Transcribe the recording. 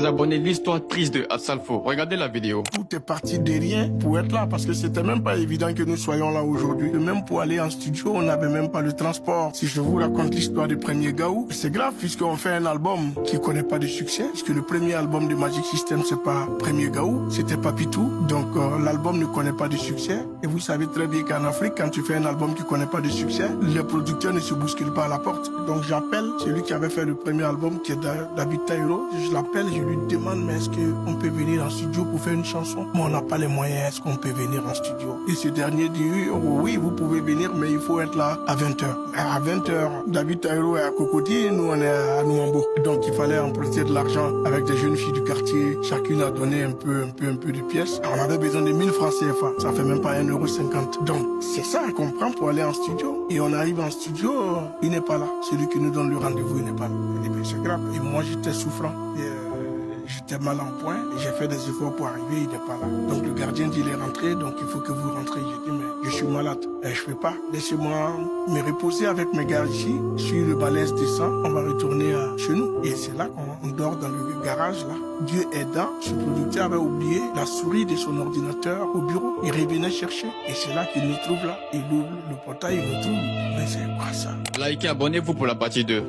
Les abonnés, l'histoire triste de Assalfo. Regardez la vidéo. Tout est parti de rien pour être là parce que c'était même pas évident que nous soyons là aujourd'hui. Même pour aller en studio, on n'avait même pas le transport. Si je vous raconte l'histoire du premier Gaou, c'est grave puisqu'on fait un album qui connaît pas de succès. Puisque le premier album de Magic System, c'est pas Premier Gaou, c'était Papitou. Donc l'album ne connaît pas de succès. Et vous savez très bien qu'en Afrique, quand tu fais un album qui connaît pas de succès, les producteurs ne se bousculent pas à la porte. Donc j'appelle celui qui avait fait le premier album, qui est David Taïro. Je l'appelle, je lui demande, mais est-ce qu'on peut venir en studio pour faire une chanson? Mais on n'a pas les moyens, est-ce qu'on peut venir en studio? Et ce dernier dit, oui, vous pouvez venir, mais il faut être là à 20h. À 20h, David Taïro est à Cocody, nous on est à Nouambo. Donc il fallait emprunter de l'argent avec des jeunes filles du quartier. Chacune a donné un peu de pièces. On avait besoin de 1000 francs CFA. Ça fait même pas 1,50 €. Donc c'est ça qu'on prend pour aller en studio. Et on arrive en studio, il n'est pas là. Celui qui nous donne le rendez-vous, il n'est pas là. Et bien c'est grave. Et moi j'étais souffrant. J'étais mal en point, j'ai fait des efforts pour arriver, il n'est pas là. Donc le gardien dit, il est rentré, donc il faut que vous rentrez. J'ai dit, mais je suis malade, je peux pas. Laissez-moi me reposer avec mes gars ici. Si le balèze descend, on va retourner chez nous. Et c'est là qu'on dort dans le garage, là. Dieu aidant, ce producteur avait oublié la souris de son ordinateur au bureau. Il revenait chercher, et c'est là qu'il nous trouve là. Il ouvre le portail, il nous trouve. Mais c'est quoi ça? Likez, abonnez-vous pour la partie 2.